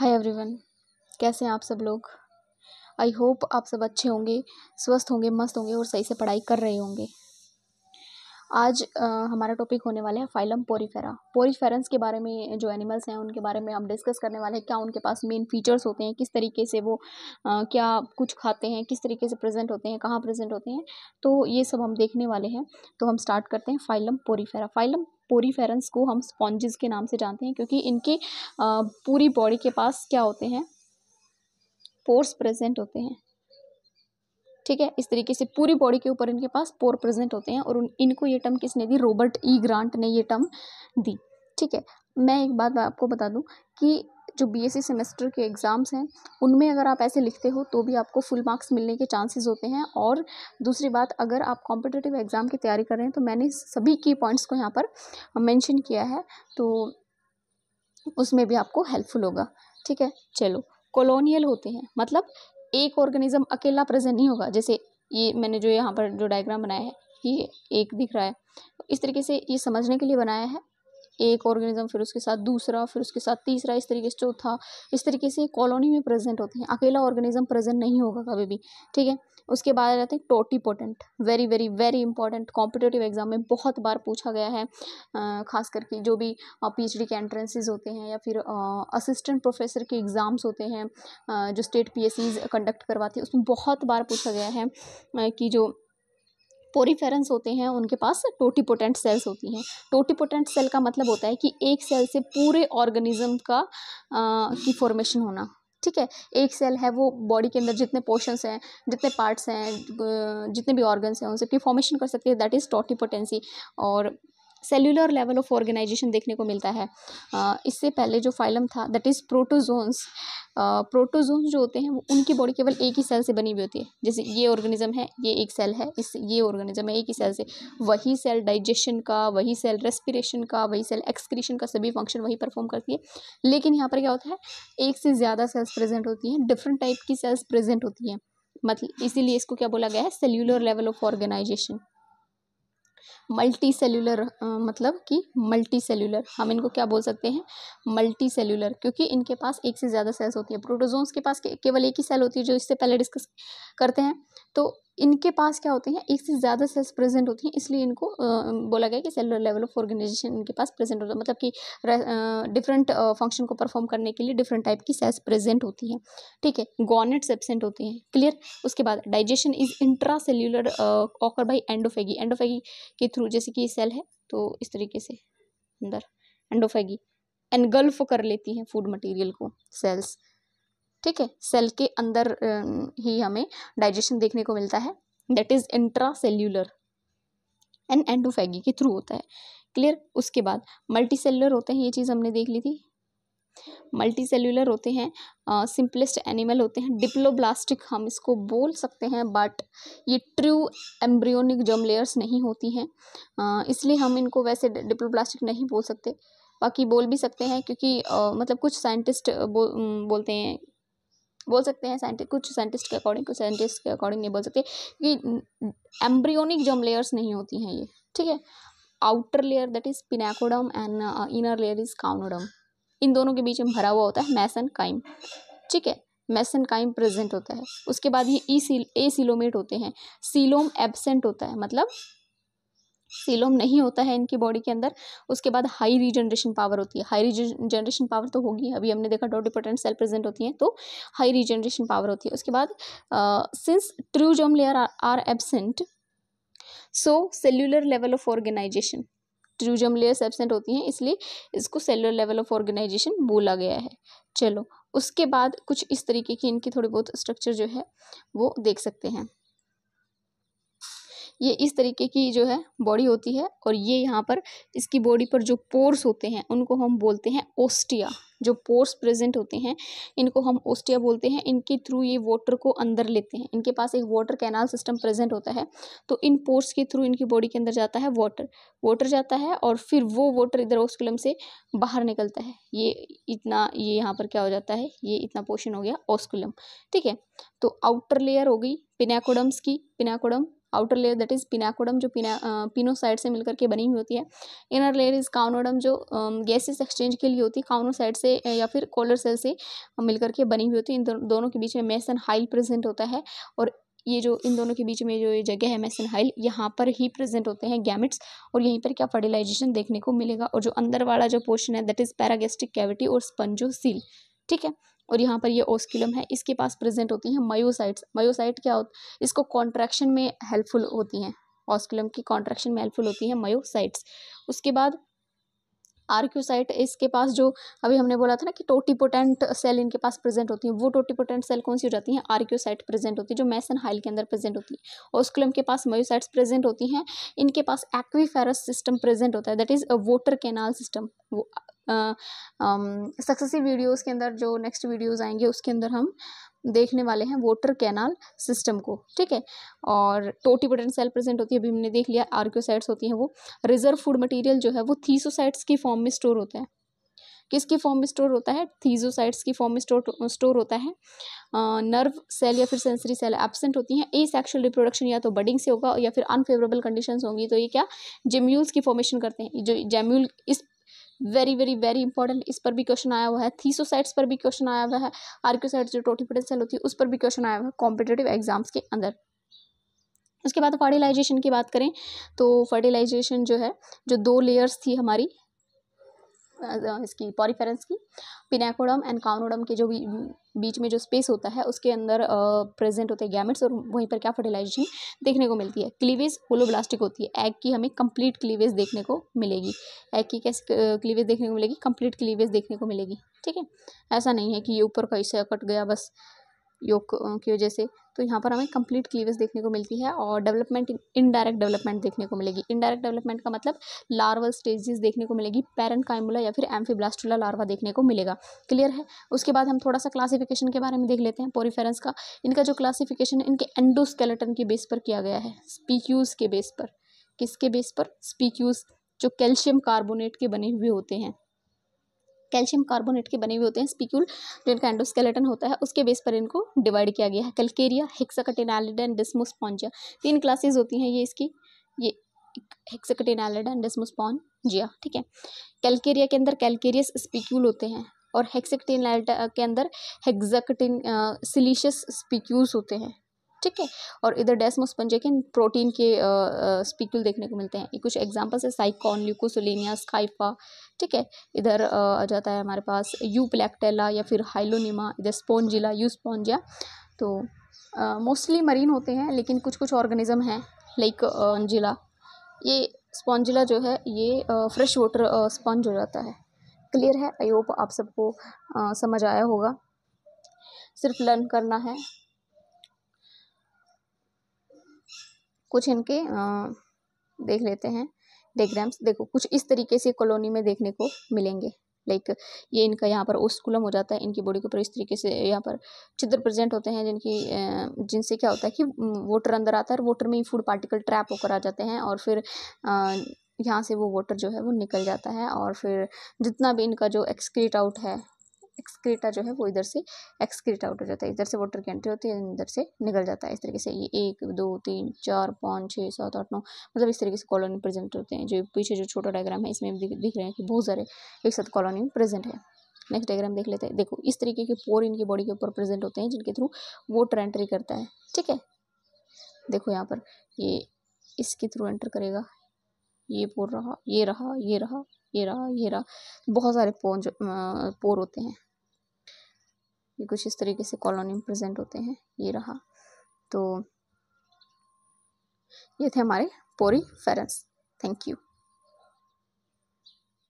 Hi everyone, कैसे हैं आप सब लोग। आई होप आप सब अच्छे होंगे, स्वस्थ होंगे, मस्त होंगे और सही से पढ़ाई कर रहे होंगे। आज हमारा टॉपिक होने वाला है फाइलम पोरीफेरा। पोरीफेरंस के बारे में, जो एनिमल्स हैं उनके बारे में हम डिस्कस करने वाले हैं। क्या उनके पास मेन फीचर्स होते हैं, किस तरीके से वो क्या कुछ खाते हैं, किस तरीके से प्रेजेंट होते हैं, कहाँ प्रेजेंट होते हैं, तो ये सब हम देखने वाले हैं। तो हम स्टार्ट करते हैं फाइलम पोरीफेरा। फाइलम पोरीफेरंस को हम स्पॉन्जेस के नाम से जानते हैं क्योंकि इनके पूरी बॉडी के पास क्या होते हैं, पोर्स प्रेजेंट होते हैं। ठीक है, इस तरीके से पूरी बॉडी के ऊपर इनके पास पोर प्रेजेंट होते हैं और इनको ये टर्म किसने दी, रॉबर्ट ई ग्रांट ने ये टर्म दी। ठीक है, मैं एक बात आपको बता दूं कि जो बीएससी सेमेस्टर के एग्ज़ाम्स हैं उनमें अगर आप ऐसे लिखते हो तो भी आपको फुल मार्क्स मिलने के चांसेस होते हैं। और दूसरी बात, अगर आप कॉम्पिटिटिव एग्ज़ाम की तैयारी कर रहे हैं तो मैंने सभी की पॉइंट्स को यहाँ पर मेंशन किया है, तो उसमें भी आपको हेल्पफुल होगा। ठीक है, चलो। कॉलोनियल होते हैं मतलब एक ऑर्गेनिज्म अकेला प्रेजेंट नहीं होगा। जैसे ये मैंने जो यहाँ पर जो डायग्राम बनाया है, ये एक दिख रहा है, इस तरीके से ये समझने के लिए बनाया है। एक ऑर्गेनिज्म, फिर उसके साथ दूसरा, फिर उसके साथ तीसरा, इस तरीके से चौथा, इस तरीके से कॉलोनी में प्रेजेंट होते हैं। अकेला ऑर्गेनिज्म प्रेजेंट नहीं होगा कभी भी। ठीक है, उसके बाद आ जाते हैं totipotent. Very very very important, competitive exam में बहुत बार पूछा गया है। खास करके जो भी पीएचडी के एंट्रेंसेस होते हैं या फिर असिस्टेंट प्रोफेसर के एग्ज़ाम्स होते हैं, जो स्टेट पीएससीज कंडक्ट करवाती है, उसमें बहुत बार पूछा गया है कि जो पोरीफेरंस होते हैं उनके पास टोटीपोटेंट सेल्स होती हैं। टोटीपोटेंट सेल का मतलब होता है कि एक सेल से पूरे ऑर्गेनिज्म का की फॉर्मेशन होना। ठीक है, एक सेल है वो बॉडी के अंदर जितने पोर्शंस हैं, जितने पार्ट्स हैं, जितने भी ऑर्गन्स हैं उन सबकी फॉर्मेशन कर सकती है, दैट इज़ टोटीपोटेंसी। और सेल्यूलर लेवल ऑफ ऑर्गेनाइजेशन देखने को मिलता है। इससे पहले जो फाइलम था दैट इज़ प्रोटोजोन्स। प्रोटोजोन्स जो होते हैं वो उनकी बॉडी केवल एक ही सेल से बनी हुई होती है। जैसे ये ऑर्गेनिज्म है, ये एक सेल है, ये ऑर्गेनिज्म है एक ही सेल से। वही सेल डाइजेशन का, वही सेल रेस्पिरेशन का, वही सेल एक्सक्रीशन का, सभी फंक्शन वही परफॉर्म करती है। लेकिन यहाँ पर क्या होता है, एक से ज़्यादा सेल्स प्रेजेंट होती हैं, डिफरेंट टाइप की सेल्स प्रेजेंट होती हैं। मतलब इसीलिए इसको क्या बोला गया है, cellular level of organisation. Multi cellular मतलब कि मल्टी सेल्यूलर, हम इनको क्या बोल सकते हैं, मल्टी सेल्यूलर, क्योंकि इनके पास एक से ज़्यादा सेल्स होती है। प्रोटोजोन्स के पास केवल एक ही सेल होती है, जो इससे पहले डिस्कस करते हैं। तो इनके पास क्या होते हैं, एक से ज़्यादा सेल्स प्रेजेंट होती हैं, इसलिए इनको बोला गया कि सेलुलर लेवल ऑफ ऑर्गेनाइजेशन इनके पास प्रेजेंट होता है। मतलब कि डिफरेंट फंक्शन को परफॉर्म करने के लिए डिफरेंट टाइप की सेल्स प्रेजेंट होती हैं। ठीक है, गॉनेट्स एब्सेंट होते हैं। क्लियर। उसके बाद digestion is intra cellular occur by endophagy. Endophagy के थ्रू, जैसे कि सेल है तो इस तरीके से अंदर एंडोफेगी एनगल्फ कर लेती हैं फूड मटेरियल को सेल्स। ठीक है, सेल के अंदर ही हमें डाइजेशन देखने को मिलता है, that is intra cellular and endophagy के थ्रू होता है। क्लियर। उसके बाद मल्टी सेल्यूलर होते हैं, ये चीज़ हमने देख ली थी। मल्टी सेल्यूलर होते हैं, सिंपलेस्ट एनिमल होते हैं, डिप्लोब्लास्टिक हम इसको बोल सकते हैं, बट ये ट्रू एम्ब्रियोनिक जर्म लेयर्स नहीं होती हैं, इसलिए हम इनको वैसे डिप्लोब्लास्टिक नहीं बोल सकते। बाकी बोल भी सकते हैं क्योंकि मतलब कुछ साइंटिस्ट बोलते हैं, बोल सकते हैं साइंटिस्ट, कुछ साइंटिस्ट के अकॉर्डिंग, कुछ साइंटिस्ट के अकॉर्डिंग नहीं बोल सकते कि एम्ब्रियोनिक जर्म लेयर्स नहीं होती हैं ये। ठीक है, outer layer that is pinacoderm and inner layer is choanoderm. इन दोनों के बीच में भरा हुआ होता है मेसेनकाइम। ठीक है, मेसेनकाइम प्रेजेंट होता है। उसके बाद ये एसीलोमेट होते हैं। सीलोम एब्सेंट होता है, मतलब सीलोम नहीं होता है इनकी बॉडी के अंदर। उसके बाद हाई रीजनरेशन पावर होती है। हाई रीजनरेशन पावर तो होगी, अभी हमने देखा टोटीपोटेंट सेल प्रेजेंट होती हैं तो हाई रीजनरेशन पावर होती है। उसके बाद since true germ layer are absent, so cellular level of organisation, true germ layers absent होती हैं इसलिए इसको सेलुलर लेवल ऑफ ऑर्गेनाइजेशन बोला गया है। चलो, उसके बाद कुछ इस तरीके की इनकी थोड़ी बहुत स्ट्रक्चर जो है वो देख सकते हैं। ये इस तरीके की जो है बॉडी होती है और ये यहाँ पर इसकी बॉडी पर जो पोर्स होते हैं उनको हम बोलते हैं ओस्टिया। जो पोर्स प्रेजेंट होते हैं इनको हम ओस्टिया बोलते हैं। इनके थ्रू ये वाटर को अंदर लेते हैं, इनके पास एक वाटर कैनाल सिस्टम प्रेजेंट होता है, तो इन पोर्स के थ्रू इनकी बॉडी के अंदर जाता है वाटर जाता है और फिर वो वाटर इधर ऑस्कुलम से बाहर निकलता है। ये इतना, ये यहाँ पर क्या हो जाता है, ये इतना पोर्शन हो गया ऑस्कुलम। ठीक है, तो आउटर लेयर हो गई पिनाकोडम्स की, पिनाकोडम आउटर लेयर दैट इज पिनाकोडम जो पिनोसाइड से मिलकर के बनी हुई होती है। इनर लेयर इज काउनोडम जो गैसेस एक्सचेंज के लिए होती है, काउनोसाइड से या फिर कोलर सेल से मिलकर के बनी हुई होती है। इन दोनों के बीच में मेसेनहाइल प्रेजेंट होता है, और ये जो इन दोनों के बीच में जो ये जगह है मेसेनहाइल, यहाँ पर ही प्रेजेंट होते हैं गैमेट्स, और यहीं पर क्या फर्टिलाइजेशन देखने को मिलेगा। और जो अंदर वाला जो पोर्शन है दैट इज पैरागैस्ट्रिक कैविटी और स्पंजोसील, ठीक है। और यहाँ पर ये ओस्कुलम है, इसके पास प्रेजेंट होती हैं मायोसाइट्स। मायोसाइट क्या होता है, इसको कॉन्ट्रैक्शन में हेल्पफुल होती हैं, ऑस्कुलम की कॉन्ट्रैक्शन में हेल्पफुल होती हैं मायोसाइट्स। उसके बाद आर्क्योसाइट, इसके पास जो अभी हमने बोला था ना कि टोटिपोटेंट सेल इनके पास प्रेजेंट होती है, वो टोटिपोटेंट सेल कौन सी हो जाती हैं, आर्क्योसाइट प्रेजेंट होती है जो मेसेनहाइल के अंदर प्रेजेंट होती है। ओस्कुलम के पास मायोसाइट्स प्रेजेंट होती हैं, इनके पास एक्विफेरस सिस्टम प्रेजेंट होता है that is voter canal system. वो सक्सेसिव वीडियोज़ के अंदर जो नेक्स्ट वीडियोज़ आएंगे उसके अंदर हम देखने वाले हैं वाटर कैनाल सिस्टम को, ठीक है। और टोटिपोटेंट सेल प्रेजेंट होती है, अभी हमने देख लिया। आर्क्योसाइट्स होती हैं वो रिजर्व फूड मटेरियल जो है वो थीसोसाइट्स की फॉर्म में स्टोर होता है। किसकी फॉर्म में स्टोर होता है, थीसोसाइट्स की फॉर्म में स्टोर होता है। नर्व सेल या फिर सेंसरी सेल एब्सेंट होती हैं। एसेक्सुअल रिप्रोडक्शन या तो बडिंग से होगा या फिर अनफेवरेबल कंडीशंस होंगी, तो ये क्या जेम्यूल्स की फॉर्मेशन करते हैं। जो जेम्यूल इस वेरी वेरी वेरी इंपॉर्टेंट, इस पर भी क्वेश्चन आया हुआ है, थीसोसाइट्स पर भी क्वेश्चन आया हुआ है, आर्क्योसाइट्स जो टोटिपोटेंट सेल होती है उस पर भी क्वेश्चन आया हुआ है कॉम्पिटेटिव एग्जाम्स के अंदर। उसके बाद फर्टिलाइजेशन की बात करें तो फर्टिलाइजेशन जो है, जो 2 लेयर्स थी हमारी इसकी पॉरीफेरेंस की, पिनाकोडम एंड काउनोडम के जो बीच में जो स्पेस होता है उसके अंदर प्रेजेंट होते हैं गैमेट्स, और वहीं पर क्या फर्टिलाइजेशन देखने को मिलती है। क्लीवेज होलोब्लास्टिक होती है, एग की हमें कंप्लीट क्लीवेज देखने को मिलेगी। एग की कैसे क्लीवेज देखने को मिलेगी, कंप्लीट क्लीवेज देखने को मिलेगी, ठीक है। ऐसा नहीं है कि ये ऊपर कहीं से कट गया बस योग की वजह से, तो यहाँ पर हमें कंप्लीट क्लीवेज देखने को मिलती है। और डेवलपमेंट, इनडायरेक्ट डेवलपमेंट देखने को मिलेगी। इनडायरेक्ट डेवलपमेंट का मतलब लार्वल स्टेजेस देखने को मिलेगी, पैरेंकाइमुला या फिर एम्फीब्लास्टुला लार्वा देखने को मिलेगा। क्लियर है। उसके बाद हम थोड़ा सा क्लासिफिकेशन के बारे में देख लेते हैं पोरीफेरेंस का। इनका जो क्लासिफिकेशन इनके एंडोस्केलेटन के बेस पर किया गया है, स्पीक्यूज के बेस पर। किसके बेस पर, स्पीक्यूज, जो कैल्शियम कार्बोनेट के बने हुए होते हैं, कैल्शियम कार्बोनेट के बने हुए होते हैं स्पिक्यूल, जो इनका एंडोस्केलेटन होता है उसके बेस पर इनको डिवाइड किया गया है। कैल्केरिया, हेक्साकटिनालिडा एंड डिस्मोस्पॉन्जिया, 3 क्लासेस होती हैं ये इसकी, ये हेक्साकटिनालिडा एंड डिस्मोस्पॉन्जिया, ठीक है। कैल्केरिया के अंदर कैल्केरियस स्पिक्यूल होते हैं, और हेक्साकटिनालिडा के अंदर हेक्साकटिन सिलिशियस स्पिक्यूल्स होते हैं, ठीक है। और इधर डेस्मोस्पॉन्जिया के प्रोटीन के स्पिक्यूल देखने को मिलते हैं। ये कुछ एग्जांपल्स है, साइकॉन, ल्यूकोसोलेनिया, स्काइफा, ठीक है। इधर आ जाता है हमारे पास यूप्लैक्टेला या फिर हाइलोनिमा, इधर स्पोंजिला, यूस्पोंजिया। तो मोस्टली मरीन होते हैं, लेकिन कुछ कुछ ऑर्गेनिज्म हैं लाइक जिला, ये स्पॉन्जिला जो है ये फ्रेश वाटर स्पंज हो जाता है। क्लियर है। आई होप आप सबको समझ आया होगा, सिर्फ लर्न करना है। कुछ इनके देख लेते हैं डायग्राम्स। देखो कुछ इस तरीके से कॉलोनी में देखने को मिलेंगे, लाइक ये इनका यहाँ पर ओस्कुलम हो जाता है, इनकी बॉडी के ऊपर इस तरीके से यहाँ पर छिद्र प्रेजेंट होते हैं जिनसे क्या होता है कि वाटर अंदर आता है, और वाटर में ही फूड पार्टिकल ट्रैप होकर आ जाते हैं, और फिर यहाँ से वो वाटर जो है वो निकल जाता है, और फिर जितना भी इनका जो एक्सक्रीट आउट है, एक्सक्रीटा जो है वो इधर से एक्सक्रीट आउट हो जाता है, इधर से वाटर की एंट्री होती है, इधर से निकल जाता है। इस तरीके से ये 1 2 3 4 5 6 7 8 9 मतलब इस तरीके से कॉलोनी प्रेजेंट होते हैं। जो पीछे जो छोटा डायग्राम है इसमें दिख रहे हैं कि बहुत सारे एक साथ कॉलोनी में प्रेजेंट है। नेक्स्ट डायग्राम देख लेते हैं। देखो इस तरीके के पोर इनकी बॉडी के ऊपर प्रेजेंट होते हैं जिनके थ्रू वाटर एंट्री करता है, ठीक है। देखो यहाँ पर ये इसके थ्रू एंटर करेगा, ये पोर रहा, ये रहा, ये रहा, ये रहा, ये रहा, बहुत सारे पोर होते हैं। ये कुछ इस तरीके से कॉलोनी में प्रेजेंट होते हैं, ये रहा। तो ये थे हमारे पोरीफेरेंस। Thank you.